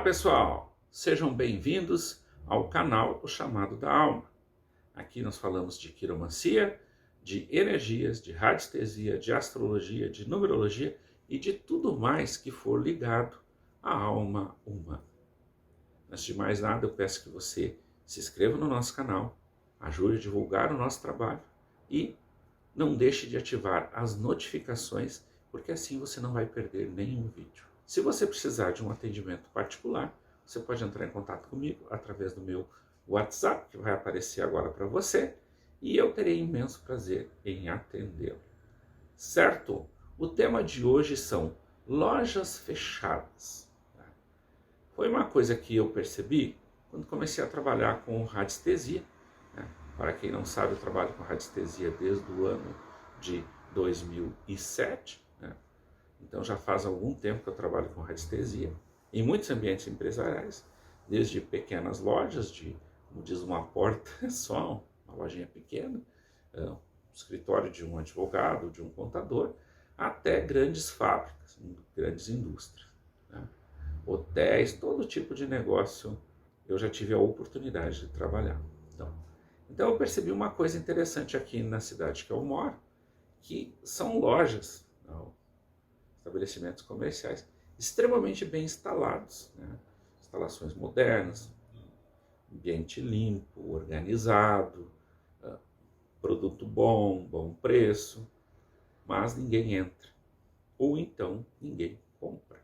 pessoal, sejam bem-vindos ao canal O Chamado da Alma. Aqui nós falamos de quiromancia, de energias, de radiestesia, de astrologia, de numerologia e de tudo mais que for ligado à alma humana. Antes de mais nada, eu peço que você se inscreva no nosso canal, ajude a divulgar o nosso trabalho e não deixe de ativar as notificações, porque assim você não vai perder nenhum vídeo. Se você precisar de um atendimento particular, você pode entrar em contato comigo através do meu WhatsApp, que vai aparecer agora para você, e eu terei imenso prazer em atendê-lo. Certo? O tema de hoje são lojas fechadas. Foi uma coisa que eu percebi quando comecei a trabalhar com radiestesia. Para quem não sabe, eu trabalho com radiestesia desde o ano de 2007. Então já faz algum tempo que eu trabalho com radiestesia, em muitos ambientes empresariais, desde pequenas lojas, como diz, uma porta só, uma lojinha pequena, um escritório de um advogado, de um contador, até grandes fábricas, grandes indústrias, hotéis, todo tipo de negócio eu já tive a oportunidade de trabalhar. Então eu percebi uma coisa interessante aqui na cidade que eu moro, que são lojas, estabelecimentos comerciais extremamente bem instalados, instalações modernas, ambiente limpo, organizado, produto bom, bom preço, mas ninguém entra, ou então ninguém compra.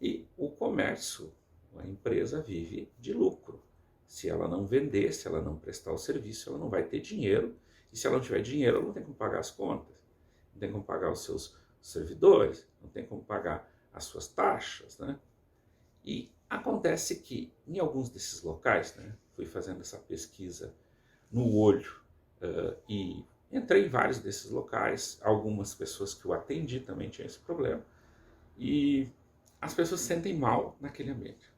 E o comércio, a empresa vive de lucro. Se ela não vender, se ela não prestar o serviço, ela não vai ter dinheiro, e se ela não tiver dinheiro, ela não tem como pagar as contas, não tem como pagar os seus servidores, não tem como pagar as suas taxas, E acontece que em alguns desses locais, fui fazendo essa pesquisa no olho e entrei em vários desses locais, algumas pessoas que eu atendi também tinham esse problema, e as pessoas se sentem mal naquele ambiente.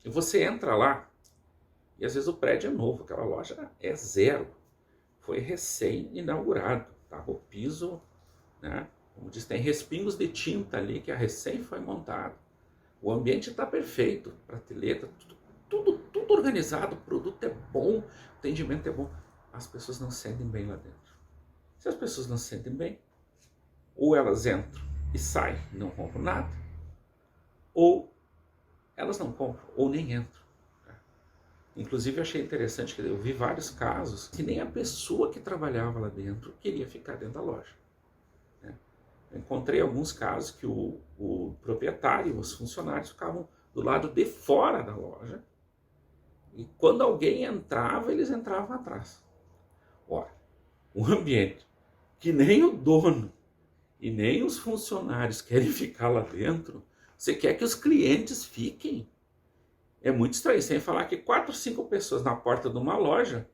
E você entra lá, e às vezes o prédio é novo, aquela loja é zero, foi recém-inaugurado, o piso, como diz, tem respingos de tinta ali que a recém foi montado. O ambiente está perfeito, prateleira, tudo organizado, o produto é bom, o atendimento é bom. As pessoas não se sentem bem lá dentro. Se as pessoas não se sentem bem, ou elas entram e saem e não compram nada, ou elas não compram, ou nem entram. Inclusive eu achei interessante que eu vi vários casos que nem a pessoa que trabalhava lá dentro queria ficar dentro da loja. Eu encontrei alguns casos que o proprietário, os funcionários ficavam do lado de fora da loja, e quando alguém entrava, eles entravam atrás. Ora, um ambiente que nem o dono e nem os funcionários querem ficar lá dentro, você quer que os clientes fiquem? É muito estranho, sem falar que 4 ou 5 pessoas na porta de uma loja,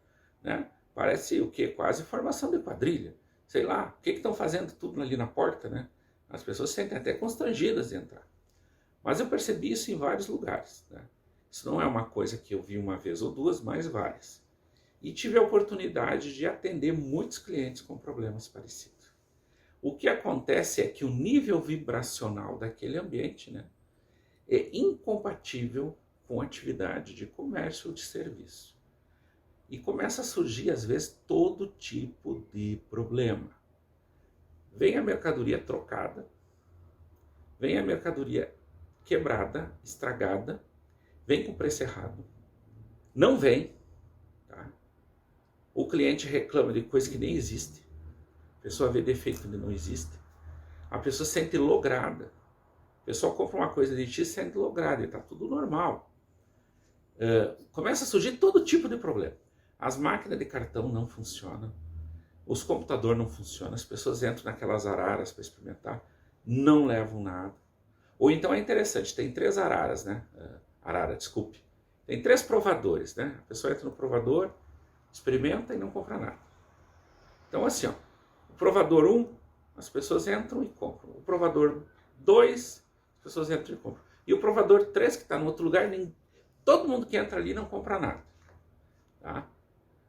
parece o quê? Quase formação de quadrilha. Sei lá, o que estão fazendo tudo ali na porta, As pessoas se sentem até constrangidas de entrar. Mas eu percebi isso em vários lugares, Isso não é uma coisa que eu vi uma vez ou duas, mas várias. E tive a oportunidade de atender muitos clientes com problemas parecidos. O que acontece é que o nível vibracional daquele ambiente, é incompatível com atividade de comércio ou de serviço. E começa a surgir, às vezes, todo tipo de problema. Vem a mercadoria trocada, vem a mercadoria quebrada, estragada, vem com preço errado, não vem, O cliente reclama de coisa que nem existe, a pessoa vê defeito que não existe, a pessoa se sente lograda, a pessoa compra uma coisa de ti e se sente lograda, e está tudo normal. Começa a surgir todo tipo de problema. As máquinas de cartão não funcionam, os computadores não funcionam, as pessoas entram naquelas araras para experimentar, não levam nada. Ou então é interessante, tem 3 araras, tem 3 provadores, A pessoa entra no provador, experimenta e não compra nada. Então assim, o provador 1, as pessoas entram e compram. O provador 2, as pessoas entram e compram. E o provador 3, que está no outro lugar, todo mundo que entra ali não compra nada.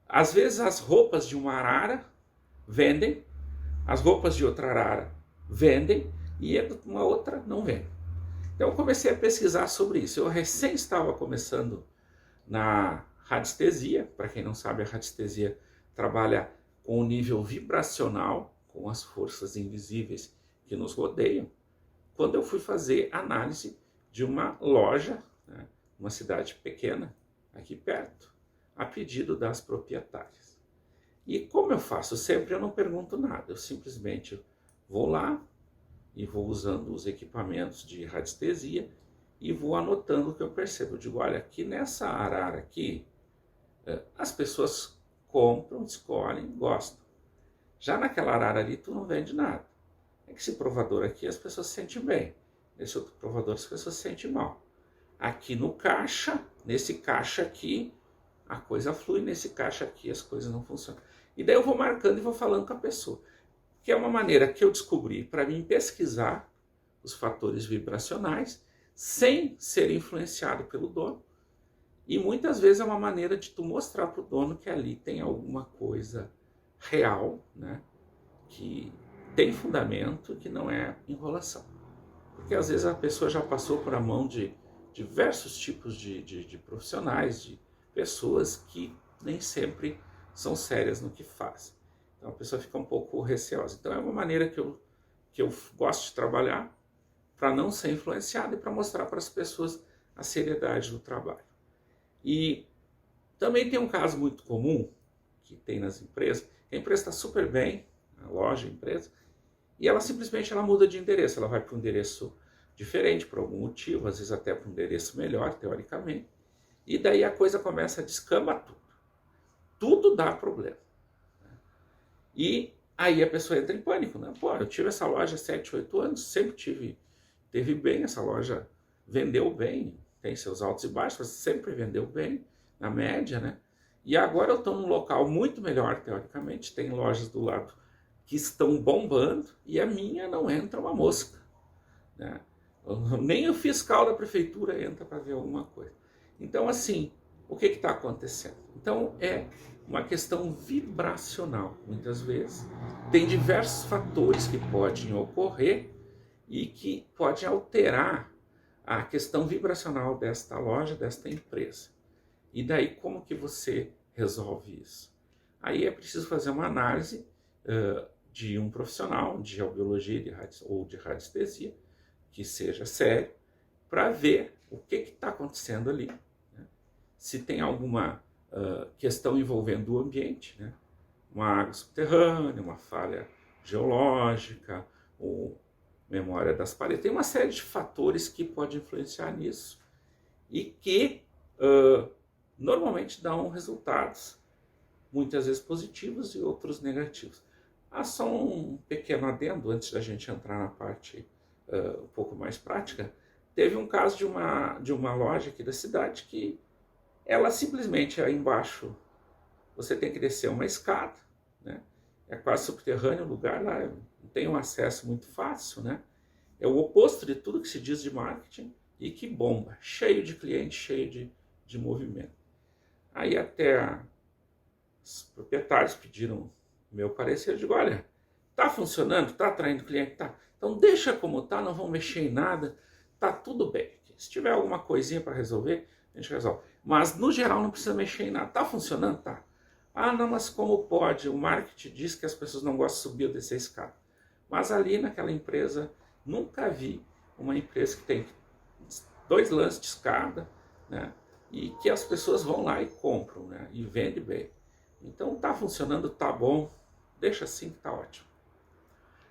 Às vezes as roupas de uma arara vendem, as roupas de outra arara vendem, e uma outra não vende. Então eu comecei a pesquisar sobre isso. Eu recém estava começando na radiestesia. Para quem não sabe, a radiestesia trabalha com o nível vibracional, com as forças invisíveis que nos rodeiam. Quando eu fui fazer análise de uma loja, né, uma cidade pequena, aqui perto, a pedido das proprietárias. E como eu faço sempre, eu não pergunto nada, eu simplesmente vou lá e vou usando os equipamentos de radiestesia e vou anotando o que eu percebo. Eu digo, olha, aqui nessa arara aqui, as pessoas compram, escolhem, gostam. Já naquela arara ali, tu não vende nada. É que esse provador aqui as pessoas se sentem bem, nesse outro provador as pessoas se sentem mal. Aqui no caixa, nesse caixa aqui, a coisa flui, nesse caixa aqui as coisas não funcionam. E daí eu vou marcando e vou falando com a pessoa. Que é uma maneira que eu descobri para mim pesquisar os fatores vibracionais sem ser influenciado pelo dono. E muitas vezes é uma maneira de tu mostrar para o dono que ali tem alguma coisa real, né, que tem fundamento, que não é enrolação. Porque às vezes a pessoa já passou por a mão de diversos tipos de profissionais, de pessoas que nem sempre são sérias no que fazem. Então a pessoa fica um pouco receosa. Então é uma maneira que eu gosto de trabalhar para não ser influenciado e para mostrar para as pessoas a seriedade do trabalho. E também tem um caso muito comum que tem nas empresas. A empresa está super bem, a loja, a empresa, e ela simplesmente muda de endereço. Ela vai para um endereço diferente por algum motivo, às vezes até para um endereço melhor, teoricamente. E daí a coisa começa a descambar tudo. Tudo dá problema. E aí a pessoa entra em pânico, né? Pô, eu tive essa loja há 7, 8 anos, sempre teve bem, essa loja vendeu bem, tem seus altos e baixos, mas sempre vendeu bem, na média, né? E agora eu estou num local muito melhor, teoricamente, tem lojas do lado que estão bombando e a minha não entra uma mosca, né? Nem o fiscal da prefeitura entra para ver alguma coisa. Então, assim, o que está acontecendo? Então, é uma questão vibracional, muitas vezes. Tem diversos fatores que podem ocorrer e que podem alterar a questão vibracional desta loja, desta empresa. E daí, como que você resolve isso? Aí é preciso fazer uma análise de um profissional de geobiologia ou de radiestesia, que seja sério, para ver o que está acontecendo ali. Né? Se tem alguma questão envolvendo o ambiente, né? Uma água subterrânea, uma falha geológica, ou memória das paredes. Tem uma série de fatores que podem influenciar nisso e que normalmente dão resultados, muitas vezes positivos e outros negativos. Só um pequeno adendo antes da gente entrar na parte um pouco mais prática. Teve um caso de uma loja aqui da cidade que ela simplesmente aí embaixo você tem que descer uma escada, né? É quase subterrâneo o lugar lá, não tem um acesso muito fácil, né? É o oposto de tudo que se diz de marketing e que bomba, cheio de clientes, cheio de movimento. Aí até os proprietários pediram meu parecer, eu digo, olha, tá funcionando, tá atraindo cliente, tá. Então deixa como tá, não vão mexer em nada, tá tudo bem. Se tiver alguma coisinha para resolver, a gente resolve. Mas no geral não precisa mexer em nada. Tá funcionando? Tá. Ah, não, mas como pode? O marketing diz que as pessoas não gostam de subir ou descer a escada. Mas ali naquela empresa, nunca vi uma empresa que tem 2 lances de escada, né? E que as pessoas vão lá e compram, né? E vendem bem. Então tá funcionando, tá bom, deixa assim que tá ótimo.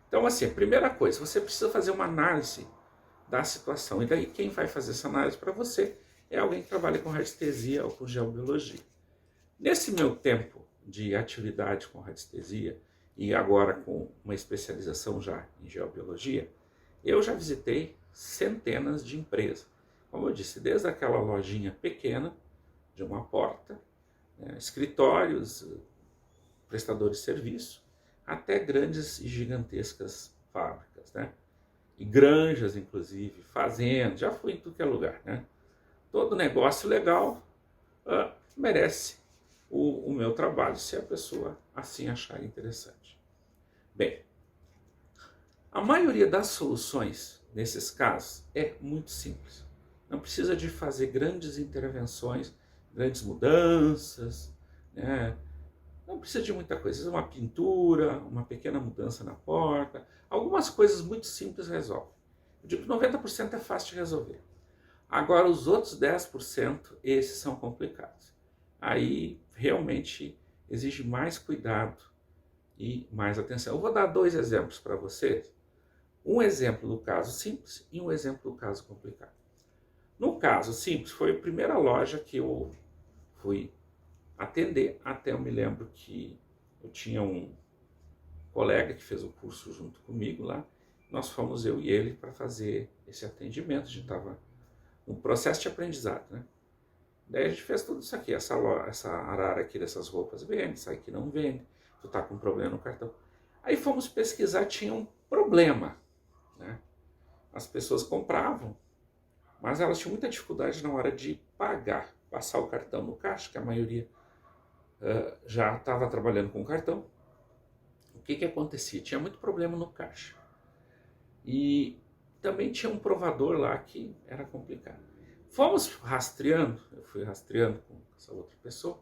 Então assim, a primeira coisa, você precisa fazer uma análise da situação. E daí quem vai fazer essa análise para você é alguém que trabalha com radiestesia ou com geobiologia. Nesse meu tempo de atividade com radiestesia e agora com uma especialização já em geobiologia, eu já visitei centenas de empresas. Como eu disse, desde aquela lojinha pequena de uma porta, né, escritórios, prestadores de serviço, até grandes e gigantescas fábricas, né? E granjas, inclusive, fazendas, já fui em tudo que é lugar, né? Todo negócio legal merece o meu trabalho, se a pessoa assim achar interessante. Bem, a maioria das soluções nesses casos é muito simples. Não precisa de fazer grandes intervenções, grandes mudanças, né? Não precisa de muita coisa, uma pintura, uma pequena mudança na porta, algumas coisas muito simples resolvem. Eu digo que 90% é fácil de resolver. Agora os outros 10%, esses são complicados. Aí realmente exige mais cuidado e mais atenção. Eu vou dar 2 exemplos para vocês. Um exemplo do caso simples e um exemplo do caso complicado. No caso simples, foi a primeira loja que eu fui atender. Até eu me lembro que eu tinha um colega que fez o curso junto comigo lá. Nós fomos eu e ele para fazer esse atendimento. A gente estava no processo de aprendizado, né? Daí a gente fez tudo isso aqui. Essa arara aqui dessas roupas vende, essa aqui não vende. Tu tá com problema no cartão. Aí fomos pesquisar, tinha um problema, né? As pessoas compravam, mas elas tinham muita dificuldade na hora de pagar, passar o cartão no caixa, que a maioria já estava trabalhando com cartão. O que acontecia? Tinha muito problema no caixa. E também tinha um provador lá que era complicado. Fomos rastreando, eu fui rastreando com essa outra pessoa,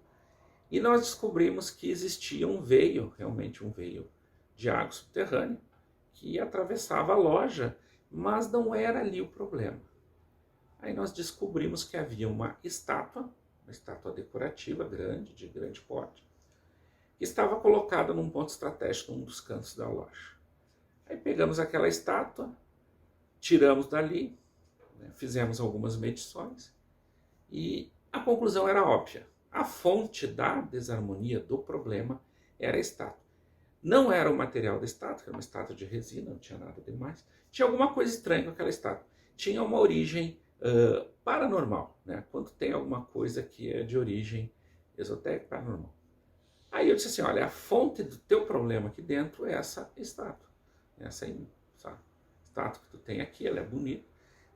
e nós descobrimos que existia um veio, realmente um veio de água subterrânea, que atravessava a loja, mas não era ali o problema. Aí nós descobrimos que havia uma estátua decorativa grande, de grande porte, que estava colocada num ponto estratégico, num dos cantos da loja. Aí pegamos aquela estátua, tiramos dali, né, fizemos algumas medições e a conclusão era óbvia. A fonte da desarmonia do problema era a estátua. Não era o material da estátua, era uma estátua de resina, não tinha nada demais. Tinha alguma coisa estranha com aquela estátua. Tinha uma origem paranormal, né? Quando tem alguma coisa que é de origem esotérica, paranormal. Aí eu disse assim, olha, a fonte do teu problema aqui dentro é essa estátua. Essa estátua que tu tem aqui, ela é bonita,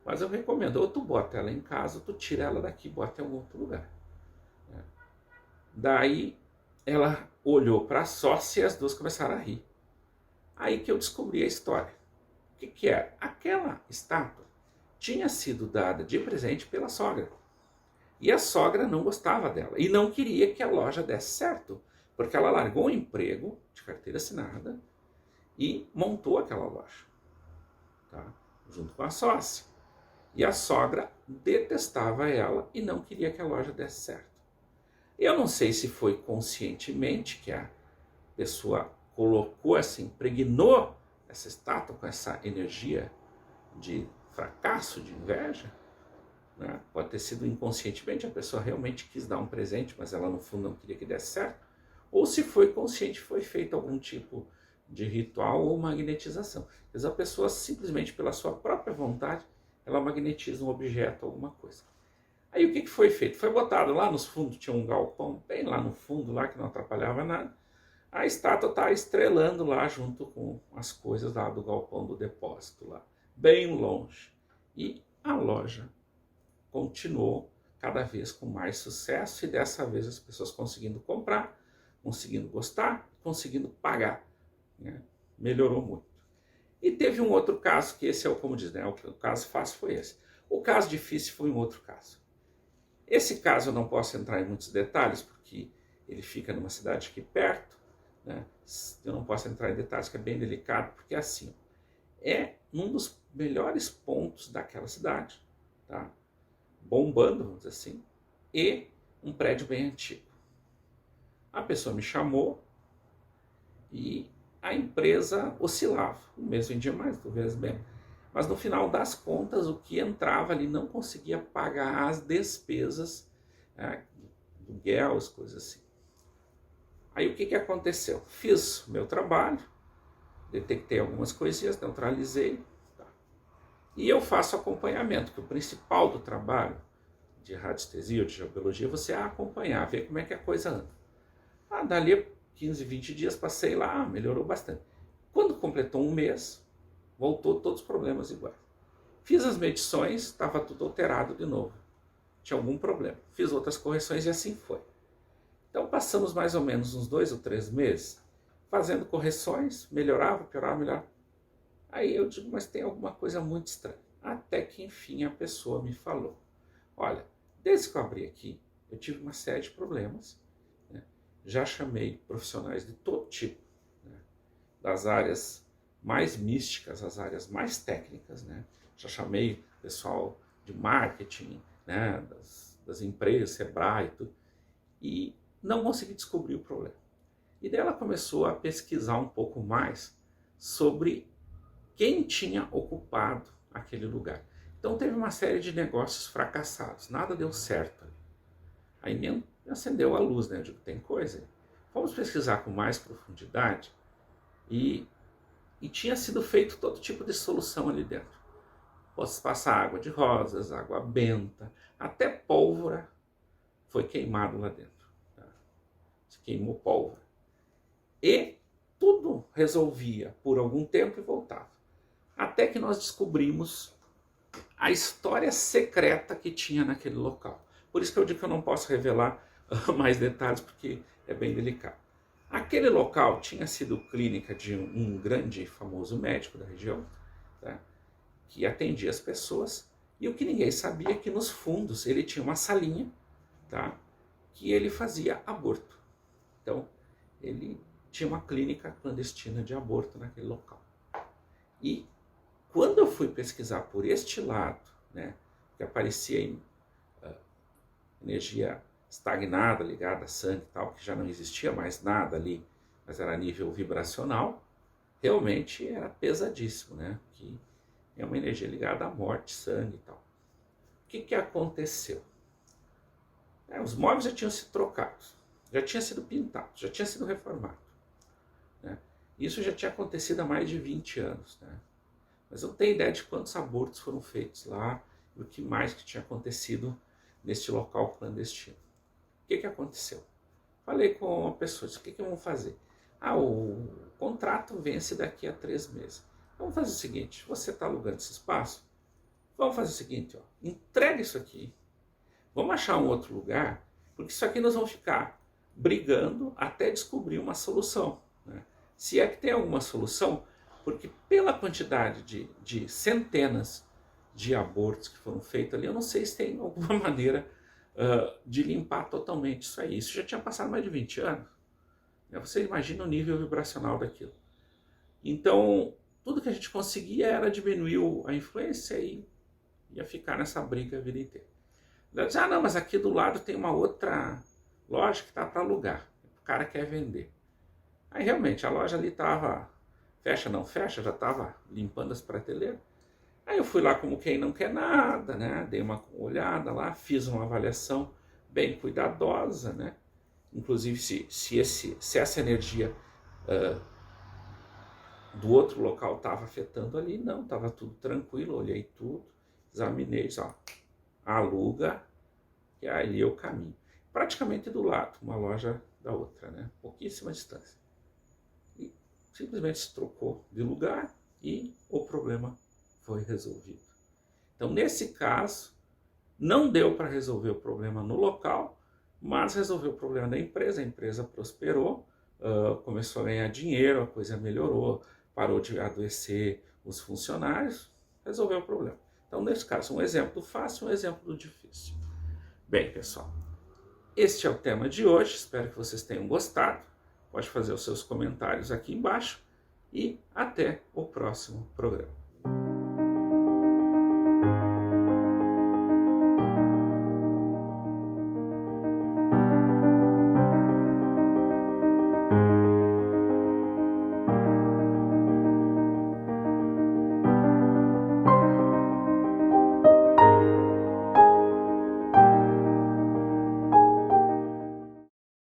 mas eu recomendo, ou tu bota ela em casa, ou tu tira ela daqui e bota em algum outro lugar. Daí ela olhou para a sócia e as duas começaram a rir. Aí que eu descobri a história. O que era? Aquela estátua tinha sido dada de presente pela sogra. E a sogra não gostava dela e não queria que a loja desse certo, porque ela largou o emprego de carteira assinada e montou aquela loja, tá? Junto com a sócia. E a sogra detestava ela e não queria que a loja desse certo. Eu não sei se foi conscientemente que a pessoa colocou, impregnou essa estátua com essa energia de fracasso, de inveja, né? Pode ter sido inconscientemente, a pessoa realmente quis dar um presente, mas ela no fundo não queria que desse certo, ou se foi consciente, foi feito algum tipo de ritual ou magnetização. Às vezes a pessoa simplesmente pela sua própria vontade, ela magnetiza um objeto, alguma coisa. Aí o que foi feito? Foi botado lá nos fundos, tinha um galpão bem lá no fundo, lá que não atrapalhava nada. A estátua está estrelando lá junto com as coisas lá do galpão do depósito lá, bem longe. E a loja continuou cada vez com mais sucesso e dessa vez as pessoas conseguindo comprar, conseguindo gostar, conseguindo pagar, né? Melhorou muito. E teve um outro caso, que esse é o, como diz, né? O caso fácil foi esse. O caso difícil foi um outro caso. Esse caso eu não posso entrar em muitos detalhes, porque ele fica numa cidade aqui perto, né? Eu não posso entrar em detalhes, que é bem delicado, porque é assim, é um dos melhores pontos daquela cidade, tá? Bombando, vamos dizer assim, e um prédio bem antigo. A pessoa me chamou e a empresa oscilava. Um mês vendia mais, outro mês menos. Mas no final das contas, o que entrava ali não conseguia pagar as despesas, né, do aluguel, as coisas assim. Aí o que aconteceu? Fiz o meu trabalho, detectei algumas coisinhas, neutralizei, tá? E eu faço acompanhamento, que o principal do trabalho de radiestesia ou de geobiologia é você acompanhar, ver como é que a coisa anda. Dali 15, 20 dias, passei lá, melhorou bastante. Quando completou um mês, voltou todos os problemas iguais. Fiz as medições, estava tudo alterado de novo. Tinha algum problema. Fiz outras correções e assim foi. Então passamos mais ou menos uns 2 ou 3 meses fazendo correções, melhorava, piorava, melhorava. Aí eu digo, mas tem alguma coisa muito estranha. Até que enfim a pessoa me falou, olha, desde que eu abri aqui, eu tive uma série de problemas, né? Já chamei profissionais de todo tipo, né? Das áreas mais místicas às áreas mais técnicas, né? Já chamei pessoal de marketing, né? das empresas, Sebrae e tudo, e não consegui descobrir o problema. E daí ela começou a pesquisar um pouco mais sobre quem tinha ocupado aquele lugar. Então teve uma série de negócios fracassados, nada deu certo. Aí me acendeu a luz, né? Eu digo, tem coisa. Vamos pesquisar com mais profundidade e tinha sido feito todo tipo de solução ali dentro. Posso passar água de rosas, água benta, até pólvora foi queimado lá dentro. Tá? Se queimou pólvora. E tudo resolvia por algum tempo e voltava. Até que nós descobrimos a história secreta que tinha naquele local. Por isso que eu digo que eu não posso revelar mais detalhes, porque é bem delicado. Aquele local tinha sido clínica de um grande e famoso médico da região, tá? Que atendia as pessoas, e o que ninguém sabia é que nos fundos ele tinha uma salinha, tá? Que ele fazia aborto. Então, ele tinha uma clínica clandestina de aborto naquele local. E quando eu fui pesquisar por este lado, né, que aparecia em energia estagnada, ligada a sangue e tal, que já não existia mais nada ali, mas era a nível vibracional, realmente era pesadíssimo, né? Que é uma energia ligada à morte, sangue e tal. O que aconteceu? Os móveis já tinham sido trocados, já tinha sido pintado, já tinha sido reformado. Né? Isso já tinha acontecido há mais de 20 anos, né? Mas eu não tenho ideia de quantos abortos foram feitos lá e o que mais que tinha acontecido neste local clandestino. O que aconteceu? Falei com a pessoa, disse, o que vamos fazer? O contrato vence daqui a 3 meses. Vamos fazer o seguinte, você está alugando esse espaço? Vamos fazer o seguinte, ó, entrega isso aqui, vamos achar um outro lugar, porque isso aqui nós vamos ficar brigando até descobrir uma solução. Né? Se é que tem alguma solução, porque pela quantidade de centenas de abortos que foram feitos ali, eu não sei se tem alguma maneira de limpar totalmente isso aí. Isso já tinha passado mais de 20 anos. Né? Você imagina o nível vibracional daquilo. Então, tudo que a gente conseguia era diminuir a influência e ia ficar nessa briga a vida inteira. Eu disse, não, mas aqui do lado tem uma outra loja que está para alugar. O cara quer vender. Aí realmente a loja ali estava, fecha não fecha, já estava limpando as prateleiras. Aí eu fui lá como quem não quer nada, né? Dei uma olhada lá, fiz uma avaliação bem cuidadosa, né? Inclusive se essa energia do outro local estava afetando ali, não, estava tudo tranquilo, olhei tudo, examinei, ó, aluga, que ali é o caminho. Praticamente do lado, uma loja da outra, né? Pouquíssima distância. E simplesmente se trocou de lugar e o problema foi resolvido. Então, nesse caso, não deu para resolver o problema no local, mas resolveu o problema da empresa, a empresa prosperou, começou a ganhar dinheiro, a coisa melhorou, parou de adoecer os funcionários, resolveu o problema. Então, nesse caso, um exemplo fácil, um exemplo difícil. Bem, pessoal, este é o tema de hoje, espero que vocês tenham gostado. Pode fazer os seus comentários aqui embaixo e até o próximo programa.